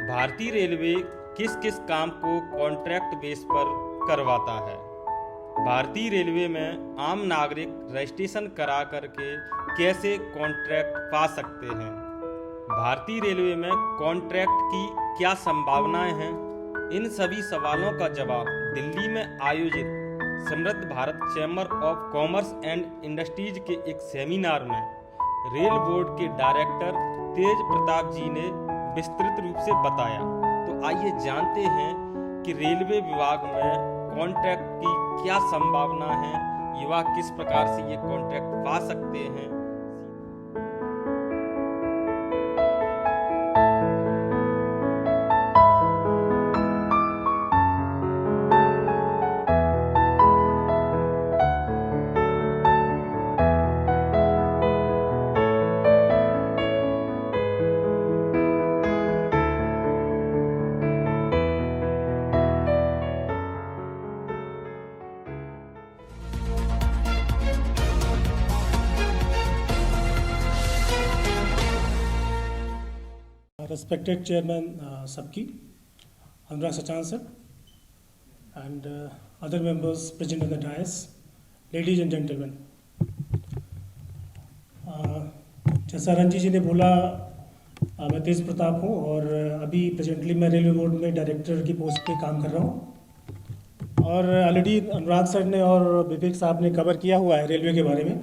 भारतीय रेलवे किस किस काम को कॉन्ट्रैक्ट बेस पर करवाता है। भारतीय रेलवे में आम नागरिक रजिस्ट्रेशन करा करके कैसे कॉन्ट्रैक्ट पा सकते हैं। भारतीय रेलवे में कॉन्ट्रैक्ट की क्या संभावनाएं हैं। इन सभी सवालों का जवाब दिल्ली में आयोजित समृद्ध Bharat chamber of commerce and industries के एक सेमिनार में रेल बोर्ड के डायरेक्टर तेज प्रताप जी ने विस्तृत रूप से बताया। तो आइए जानते हैं कि रेलवे विभाग में कॉन्ट्रैक्ट की क्या संभावना है, युवा किस प्रकार से ये कॉन्ट्रैक्ट पा सकते हैं। Respected Chairman Sabki, Anurag Sachan sir, and other members present on the dais, ladies and gentlemen. जैसा रंजी जी ने बोला, मैं तेज प्रताप हूँ और अभी प्रेजेंटली मैं रेलवे बोर्ड में डायरेक्टर की पोस्ट पे काम कर रहा हूँ। और ऑलरेडी अनुराग सर ने और विवेक साहब ने कवर किया हुआ है रेलवे के बारे में,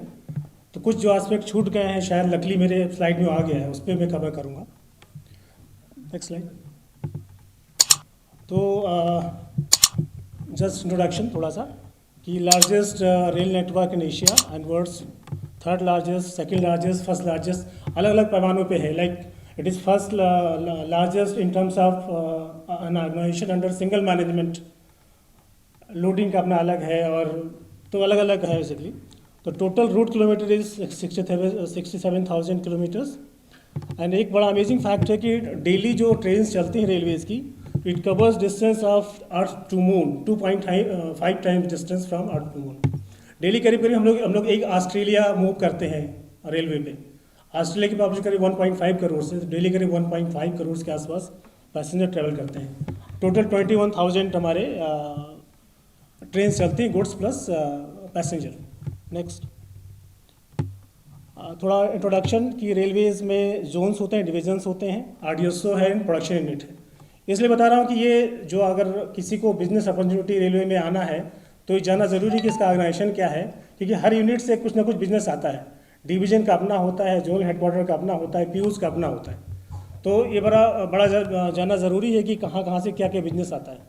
तो कुछ जो एस्पेक्ट छूट गए हैं शायद लकली मेरे स्लाइड में आ गया है, उस पर मैं कवर करूँगा। Next slide. तो जस्ट इंट्रोडक्शन थोड़ा सा कि largest rail network in Asia and world's third largest, second largest, first largest, अलग अलग पैमानों पे है। Like it is first largest in terms of an organisation under single management. Loading का अपना अलग है और तो अलग अलग है बेसिकली। तो total route kilometre is 67,000 kilometres. And एक बड़ा अमेजिंग फैक्ट है कि डेली जो ट्रेन चलती हैं रेलवेज़ की, it covers distance of earth to moon 2.5 times distance from earth to moon. Daily करीब करीब हम लोग एक ऑस्ट्रेलिया मूव करते हैं रेलवे पे। ऑस्ट्रेलिया की पॉपुलेशन करीब 1.5 करोड़ से, डेली करीब 1.5 करोड़ के आसपास पैसेंजर ट्रेवल करते हैं। टोटल 21,000 हमारे ट्रेन चलती हैं, गुड्स प्लस पैसेंजर। नेक्स्ट थोड़ा इंट्रोडक्शन कि रेलवेज़ में जोन्स होते हैं, डिविजन्स होते हैं, आरडीएसओ है, प्रोडक्शन यूनिट है। इसलिए बता रहा हूँ कि ये जो अगर किसी को बिजनेस अपॉर्चुनिटी रेलवे में आना है तो ये जानना ज़रूरी कि इसका ऑर्गेनाइजेशन क्या है, क्योंकि हर यूनिट से कुछ ना कुछ बिजनेस आता है। डिवीजन का अपना होता है, जोनल हेडक्वार्टर का अपना होता है, पीयूष का अपना होता है। तो ये बड़ा जानना ज़रूरी है कि कहाँ कहाँ से क्या क्या बिजनेस आता है।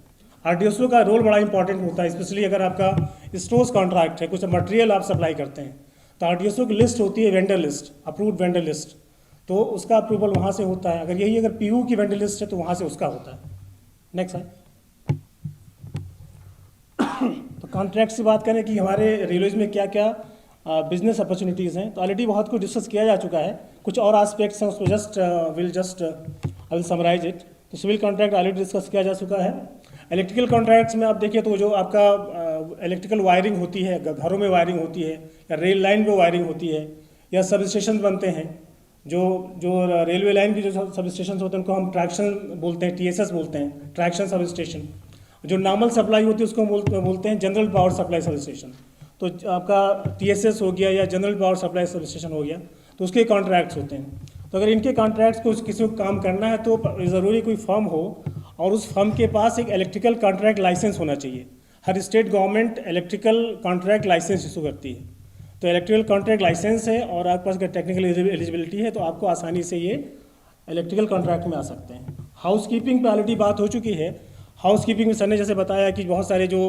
आरडीएसओ का रोल बड़ा इंपॉर्टेंट होता है, स्पेशली अगर आपका स्टोर्स कॉन्ट्रैक्ट है, कुछ मटेरियल आप सप्लाई करते हैं, तो आरडीएसओ की लिस्ट होती है, vendor list, approved vendor list, तो उसका अप्रूवल वहाँ से होता है। अगर पीयू की वेंडर लिस्ट है तो वहाँ से उसका होता है। नेक्स्ट है। तो कॉन्ट्रैक्ट से बात करें कि हमारे रेलवेज में क्या क्या बिजनेस अपॉर्चुनिटीज़ हैं, तो ऑलरेडी बहुत कुछ डिस्कस किया जा चुका है। कुछ और एस्पेक्ट्स हैं, उसको आई विल समराइज इट। तो सिविल कॉन्ट्रैक्ट ऑलरेडी डिस्कस किया जा चुका है। इलेक्ट्रिकल कॉन्ट्रैक्ट्स में आप देखिए तो जो आपका इलेक्ट्रिकल वायरिंग होती है, घरों में वायरिंग होती है, या रेल लाइन पे वायरिंग होती है, या सब स्टेशन बनते हैं, जो रेलवे लाइन की जो सब स्टेशन होते हैं उनको हम ट्रैक्शन बोलते हैं, टीएसएस बोलते हैं, ट्रैक्शन सब स्टेशन। जो नॉर्मल सप्लाई होती है उसको बोलते हैं general power supply sub station. तो आपका टीएसएस हो गया या general power supply sub station हो गया, तो उसके कॉन्ट्रैक्ट्स होते हैं। तो अगर इनके कॉन्ट्रैक्ट्स को किसी को काम करना है तो ज़रूरी कोई फर्म हो और उस फर्म के पास एक इलेक्ट्रिकल कॉन्ट्रैक्ट लाइसेंस होना चाहिए। हर state government electrical contract licence issue करती है। तो इलेक्ट्रिकल कॉन्ट्रैक्ट लाइसेंस है और आपके पास अगर टेक्निकल एलिजिबिलिटी है तो आपको आसानी से ये इलेक्ट्रिकल कॉन्ट्रैक्ट में आ सकते हैं। हाउस कीपिंग पर ऑलरेडी बात हो चुकी है। हाउस कीपिंग में सर ने जैसे बताया कि बहुत सारे जो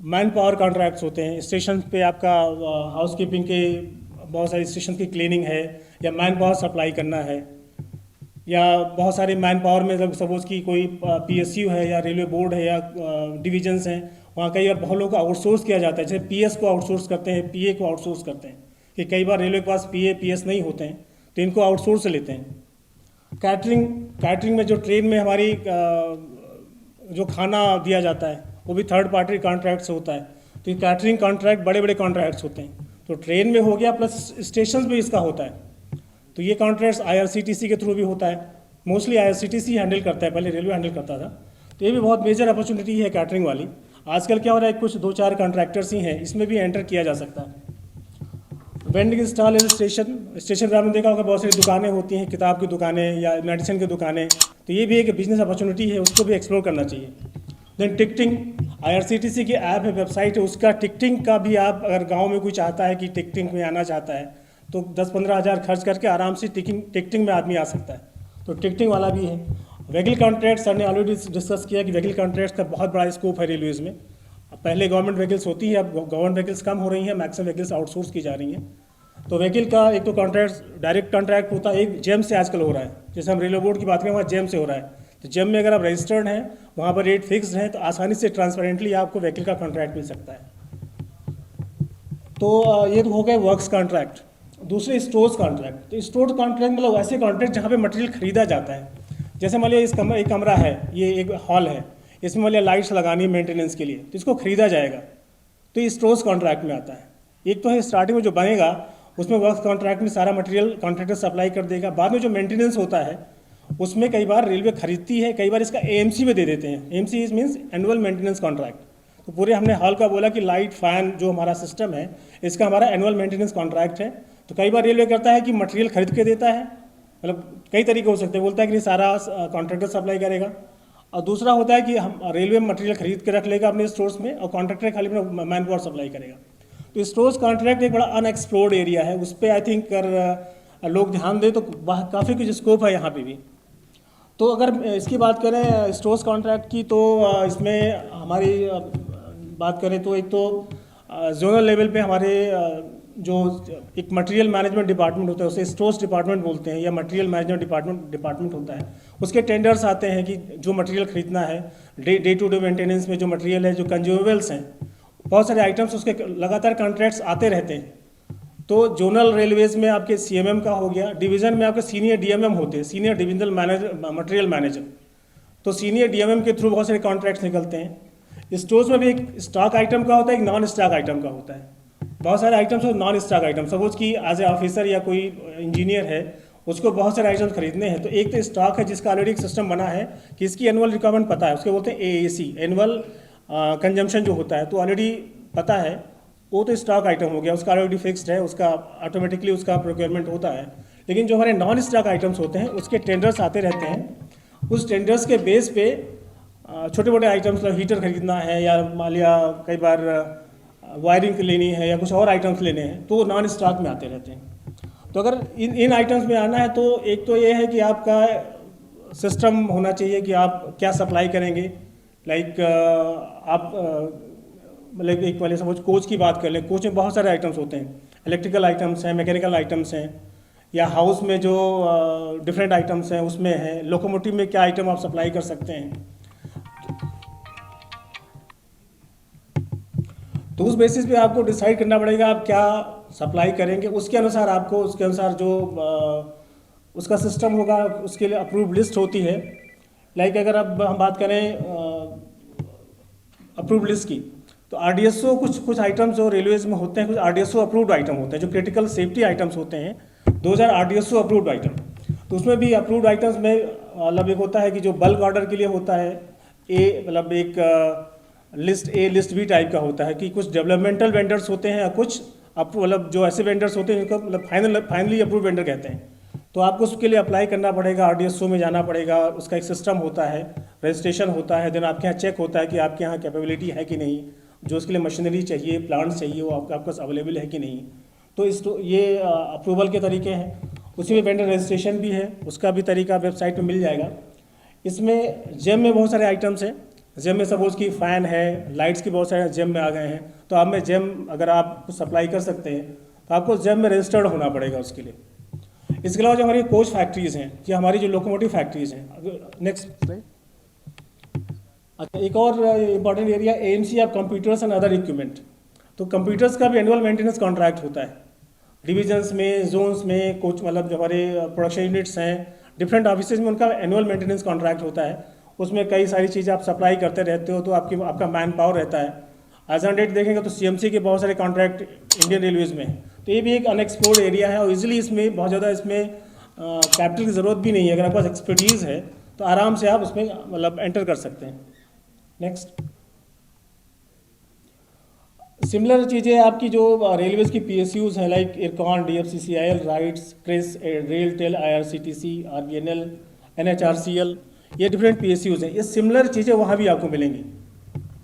मैन पावर कॉन्ट्रैक्ट्स होते हैं, स्टेशन पे आपका हाउस कीपिंग के बहुत सारे स्टेशन की क्लीनिंग है, या मैन पावर सप्लाई करना है, या बहुत सारे मैन पावर में सपोज की कोई पीएसयू है या रेलवे बोर्ड है या डिवीजन्स हैं, वहाँ कई बार बहुत लोगों को आउटसोर्स किया जाता है। जैसे पीएस को आउटसोर्स करते हैं, पीए को आउटसोर्स करते हैं, कि कई बार रेलवे के पास पीएस नहीं होते हैं तो इनको आउटसोर्स से लेते हैं। कैटरिंग में जो ट्रेन में हमारी जो खाना दिया जाता है वो भी थर्ड पार्टी कॉन्ट्रैक्ट से होता है। तो ये कैटरिंग कॉन्ट्रैक्ट बड़े बड़े कॉन्ट्रैक्ट्स होते हैं। तो ट्रेन में हो गया, प्लस स्टेशन भी इसका होता है। तो ये कॉन्ट्रैक्ट्स आईआरसीटीसी के थ्रू भी होता है। मोस्टली IRCTC हैंडल करता है, पहले रेलवे हैंडल करता था। तो ये भी बहुत मेजर अपॉर्चुनिटी है कैटरिंग वाली। आजकल क्या हो रहा है, कुछ 2-4 कॉन्ट्रैक्टर्स ही हैं, इसमें भी एंटर किया जा सकता है। वेंडिंग स्टॉल एज स्टेशन पर आपने देखा होगा बहुत सारी दुकानें होती हैं, किताब की दुकानें या मेडिसिन की दुकानें, तो ये भी एक बिजनेस अपॉर्चुनिटी है, उसको भी एक्सप्लोर करना चाहिए। देन टिकटिंग, IRCTC की ऐप है, वेबसाइट है, उसका टिकटिंग का भी आप अगर गांव में कोई चाहता है कि टिकटिंग में आना चाहता है तो 10-15 हज़ार खर्च करके आराम से टिकटिंग में आदमी आ सकता है, तो टिकटिंग वाला भी है। व्हीकल कॉन्ट्रैक्ट सर ने ऑलरेडी डिस्कस किया कि व्हीकल कॉन्ट्रैक्ट का बहुत बड़ा स्कोप है रेलवेज़ में। पहले गवर्नमेंट व्हीकल्स होती है, अब गवर्नमेंट व्हीकल्स कम हो रही हैं, मैक्सिमम व्हीकल्स आउटसोर्स की जा रही हैं। तो व्हीकल का एक तो कॉन्ट्रैक्ट डायरेक्ट कॉन्ट्रैक्ट होता है, एक जेम से आजकल हो रहा है। जैसे हम रेलवे बोर्ड की बात करें, वहाँ जेम से हो रहा है। तो जेम में अगर आप रजिस्टर्ड हैं, वहाँ पर रेट फिक्स्ड है, तो आसानी से ट्रांसपेरेंटली आपको व्हीकल का कॉन्ट्रैक्ट मिल सकता है। तो ये तो हो गए वर्क्स कॉन्ट्रैक्ट। दूसरे स्टोर्स कॉन्ट्रैक्ट। तो स्टोर कॉन्ट्रैक्ट मतलब ऐसे कॉन्ट्रैक्ट जहाँ पे मटेरियल खरीदा जाता है। जैसे मान लिया एक कमरा है, ये एक हॉल है, इसमें मान लिया लाइट्स लगानी है मेंटेनेंस के लिए, तो इसको खरीदा जाएगा, तो ये स्टोर्स कॉन्ट्रैक्ट में आता है। एक तो है स्टार्टिंग में जो बनेगा उसमें वर्क कॉन्ट्रैक्ट में सारा मटेरियल कॉन्ट्रैक्टर सप्लाई कर देगा। बाद में जो मेंटेनेंस होता है उसमें कई बार रेलवे खरीदती है, कई बार इसका AMC में दे देते हैं। AMC is means annual maintenance contract. तो पूरे हमने हॉल का बोला कि लाइट फैन जो हमारा सिस्टम है, इसका हमारा एनुअल मेंटेनेंस कॉन्ट्रैक्ट है। तो कई बार रेलवे करता है कि मटेरियल खरीद के देता है, मतलब कई तरीके हो सकते हैं, बोलता है कि सारा कॉन्ट्रैक्टर सप्लाई करेगा। और दूसरा होता है कि हम रेलवे मटेरियल खरीद के रख लेगा अपने स्टोर्स में और कॉन्ट्रैक्टर खाली अपना मैन पावर सप्लाई करेगा। तो स्टोर्स कॉन्ट्रैक्ट एक बड़ा अनएक्सप्लोर्ड एरिया है, उस पर आई थिंक अगर लोग ध्यान दें तो काफ़ी कुछ स्कोप है यहाँ पे भी। तो अगर इसकी बात करें स्टोर्स कॉन्ट्रैक्ट की, तो इसमें हमारी बात करें तो एक तो जोनल लेवल पे हमारे जो एक मटेरियल मैनेजमेंट डिपार्टमेंट होता है, उसे स्टोर्स डिपार्टमेंट बोलते हैं, या मटेरियल मैनेजमेंट डिपार्टमेंट होता है। उसके टेंडर्स आते हैं कि जो मटेरियल खरीदना है, डे टू डे मेंटेनेंस में जो मटेरियल है, जो कंज्यूमेबल्स हैं, बहुत सारे आइटम्स उसके लगातार कॉन्ट्रैक्ट्स आते रहते हैं। तो जोनल रेलवेज़ में आपके CMM का हो गया, डिवीज़न में आपके सीनियर DMM होते हैं, सीनियर डिविजनल मटेरियल मैनेजर। तो सीनियर DMM के थ्रू बहुत सारे कॉन्ट्रैक्ट्स निकलते हैं। स्टोर्स में भी एक स्टॉक आइटम का होता है, एक नॉन स्टॉक आइटम का होता है। बहुत सारे आइटम्स और नॉन स्टॉक आइटम, सपोज कि एज ए ऑफिसर या कोई इंजीनियर है, उसको बहुत सारे आइटम्स खरीदने हैं। तो एक तो स्टॉक है जिसका ऑलरेडी एक सिस्टम बना है कि इसकी एनुअल रिक्वायरमेंट पता है, उसके बोलते हैं AAC, एनुअल कंजम्पशन जो होता है, तो ऑलरेडी पता है, वो तो स्टॉक आइटम हो गया, उसका ऑलरेडी फिक्स्ड है, उसका ऑटोमेटिकली उसका प्रोक्योरमेंट होता है। लेकिन जो हमारे नॉन स्टॉक आइटम्स होते हैं उसके टेंडर्स आते रहते हैं। उस टेंडर्स के बेस पे छोटे मोटे आइटम्स, मतलब हीटर खरीदना है, या मान लिया कई बार वायरिंग लेनी है, या कुछ और आइटम्स लेने हैं, तो नॉन स्टॉक में आते रहते हैं। तो अगर इन आइटम्स में आना है तो एक तो ये है कि आपका सिस्टम होना चाहिए कि आप क्या सप्लाई करेंगे। लाइक आप मतलब एक वाले सपोज कोच की बात कर लें, कोच में बहुत सारे आइटम्स होते हैं, इलेक्ट्रिकल आइटम्स हैं, मैकेनिकल आइटम्स हैं, या हाउस में जो डिफरेंट आइटम्स हैं उसमें हैं, लोकोमोटिव में क्या आइटम आप सप्लाई कर सकते हैं। तो उस बेसिस पे आपको डिसाइड करना पड़ेगा आप क्या सप्लाई करेंगे, उसके अनुसार आपको, उसके अनुसार जो उसका सिस्टम होगा, उसके लिए अप्रूव लिस्ट होती है। लाइक अगर अब हम बात करें अप्रूव लिस्ट की, तो RDSO कुछ आइटम्स जो रेलवेज में होते हैं, कुछ RDSO अप्रूव्ड आइटम होते हैं, जो क्रिटिकल सेफ्टी आइटम्स होते हैं, 2000 RDSO अप्रूव्ड आइटम। तो उसमें भी अप्रूव्ड आइटम्स में मतलब एक होता है कि जो बल्क ऑर्डर के लिए होता है, मतलब एक list A list B type का होता है कि कुछ डेवलपमेंटल वेंडर्स होते हैं, या कुछ मतलब जो ऐसे वेंडर्स होते हैं जिनको मतलब फाइनली अप्रूव वेंडर कहते हैं। तो आपको उसके लिए अप्लाई करना पड़ेगा, RDSO में जाना पड़ेगा, उसका एक सिस्टम होता है, रजिस्ट्रेशन होता है, देन आपके यहाँ चेक होता है कि आपके यहाँ कैपेबिलिटी है कि नहीं, जो उसके लिए मशीनरी चाहिए, प्लांट्स चाहिए, वो आपके पास अवेलेबल है कि नहीं। तो ये अप्रूवल के तरीके हैं। उसी में वेंडर रजिस्ट्रेशन भी है, उसका भी तरीका वेबसाइट में मिल जाएगा। इसमें जेम में बहुत सारे आइटम्स हैं। जेम में सपोज कि फ़ैन है, लाइट्स की बहुत सारे जेम में आ गए हैं, तो आप में जेम अगर आप सप्लाई कर सकते हैं तो आपको जेम में रजिस्टर्ड होना पड़ेगा उसके लिए। इसके अलावा जो हमारी कोच फैक्ट्रीज़ हैं, या हमारी जो लोकोमोटिव फैक्ट्रीज़ हैं, नेक्स्ट। अच्छा, एक और important area AMC of computers and other equipment. तो कंप्यूटर्स का भी एनुअल मेंटेनेंस कॉन्ट्रैक्ट होता है। डिविजन्स में, जोन्स में, कुछ मतलब जो हमारे प्रोडक्शन यूनिट्स हैं, डिफरेंट ऑफिसेज में उनका एनुअल मेंटेनेंस कॉन्ट्रैक्ट होता है। उसमें कई सारी चीज़ें आप सप्लाई करते रहते हो, तो आपका मैन पावर रहता है। एज ऑन डेट देखेंगे तो CMC के बहुत सारे कॉन्ट्रैक्ट इंडियन रेलवेज़ में हैं। तो ये भी एक अनएक्सप्लोर्ड एरिया है, और ईजिली इसमें बहुत ज़्यादा इसमें कैपिटल की ज़रूरत भी नहीं है, अगर आपके पास एक्सपर्टीज़ है तो आराम से आप उसमें मतलब एंटर कर सकते हैं। नेक्स्ट, सिमिलर चीज़ें आपकी जो रेलवेज़ की PSUs हैं like IRCON, DFCCIL, RITES, CRIS, RailTel, IRCTC, RVNL, NHRCL, ये डिफरेंट PSUs हैं। ये सिमिलर चीज़ें वहाँ भी आपको मिलेंगी।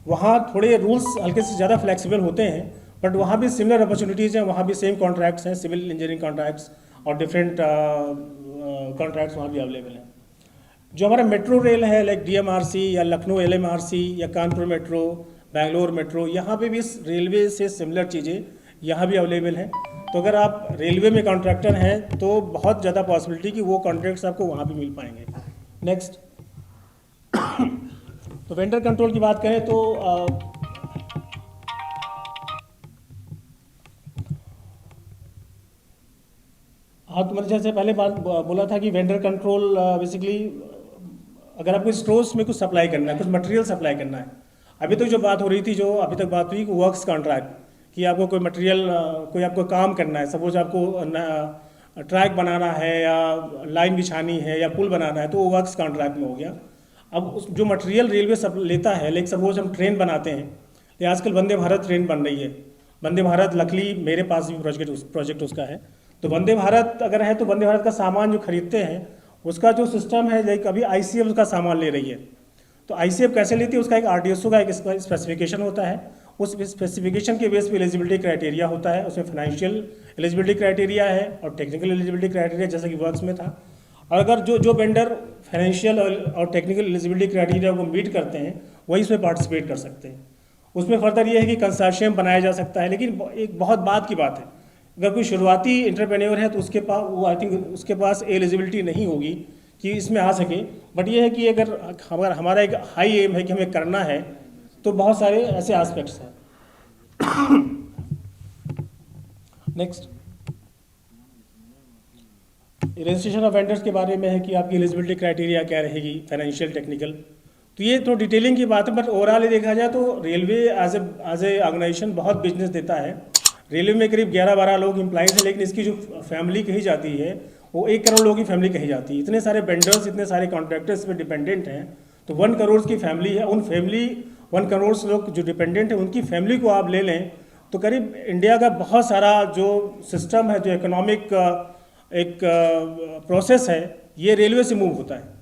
वहाँ थोड़े रूल्स हल्के से ज़्यादा फ्लेक्सिबल होते हैं, बट वहाँ भी सिमिलर अपॉर्चुनिटीज़ हैं, वहाँ भी सेम कॉन्ट्रैक्ट्स हैं, सिविल इंजीनियरिंग कॉन्ट्रैक्ट्स और डिफरेंट कॉन्ट्रैक्ट्स वहाँ भी अवेलेबल हैं। जो हमारा मेट्रो रेल है लाइक DMRC या लखनऊ LMRC या कानपुर मेट्रो, बैंगलोर मेट्रो, यहाँ पे भी इस रेलवे से सिमिलर चीज़ें यहाँ भी अवेलेबल हैं। तो अगर आप रेलवे में कॉन्ट्रैक्टर हैं तो बहुत ज़्यादा पॉसिबिलिटी कि वो कॉन्ट्रैक्ट्स आपको वहाँ भी मिल पाएंगे। नेक्स्ट, तो वेंडर कंट्रोल की बात करें तो हाँ, तो मैंने जैसे पहले बात बोला था कि वेंडर कंट्रोल बेसिकली अगर आपको स्टोर्स में कुछ सप्लाई करना है, कुछ मटेरियल सप्लाई करना है, अभी तक जो बात हो रही थी, जो अभी तक बात हुई कि वर्क्स कॉन्ट्रैक्ट, कि आपको कोई मटेरियल कोई आपको काम करना है, सपोज आपको ट्रैक बनाना है या लाइन बिछानी है या पुल बनाना है, तो वो वर्क्स कॉन्ट्रैक्ट में हो गया। अब उस जो मटेरियल रेलवे सब लेता है, लाइक सपोज हम ट्रेन बनाते हैं, ये आजकल वंदे भारत ट्रेन बन रही है। वंदे भारत लकली मेरे पास भी प्रोजेक्ट उसका है। तो वंदे भारत अगर है तो वंदे भारत का सामान जो खरीदते हैं उसका जो सिस्टम है, लाइक अभी ICF उसका सामान ले रही है, तो ICF कैसे लेती है, उसका एक RDSO का एक स्पेसिफिकेशन होता है। उस स्पेसिफिकेशन के बेस पे एलिजिबिलिटी क्राइटेरिया होता है, उसमें फाइनेंशियल एलिजिबिलिटी क्राइटेरिया है और टेक्निकल एलिजिबिलिटी क्राइटेरिया, जैसा कि वर्क्स में था। और अगर जो वेंडर फाइनेंशियल और टेक्निकल एलिजिबिलिटी क्राइटेरिया को मीट करते हैं वही इसमें पार्टिसिपेट कर सकते हैं। उसमें फर्दर ये है कि कंसोर्शियम बनाया जा सकता है, लेकिन एक बहुत बात की बात है, अगर कोई शुरुआती एंटरप्रेन्योर है तो उसके पास वो आई थिंक उसके पास एलिजिबिलिटी नहीं होगी कि इसमें आ सके। बट ये है कि अगर हमारा एक हाई एम है कि हमें करना है तो बहुत सारे ऐसे एस्पेक्ट्स हैं। नेक्स्ट, रजिस्ट्रेशन ऑफ वेंडर्स के बारे में है कि आपकी एलिजिबिलिटी क्राइटेरिया क्या रहेगी, फाइनेंशियल, टेक्निकल, तो ये तो डिटेलिंग की बात है। बट ओवरऑल देखा जाए तो रेलवे एज ए ऑर्गेनाइजेशन बहुत बिजनेस देता है। रेलवे में करीब 11-12 लोग एम्प्लॉइज हैं, लेकिन इसकी जो फैमिली कही जाती है वो 1 करोड़ लोगों की फैमिली कही जाती है। इतने सारे वेंडर्स, इतने सारे कॉन्ट्रैक्टर्स पे डिपेंडेंट हैं, तो 1 करोड़ की फैमिली है। उन फैमिली 1 करोड़ लोग जो डिपेंडेंट हैं उनकी फैमिली को आप ले लें तो करीब इंडिया का बहुत सारा जो सिस्टम है, जो इकोनॉमिक एक प्रोसेस है, ये रेलवे से मूव होता है।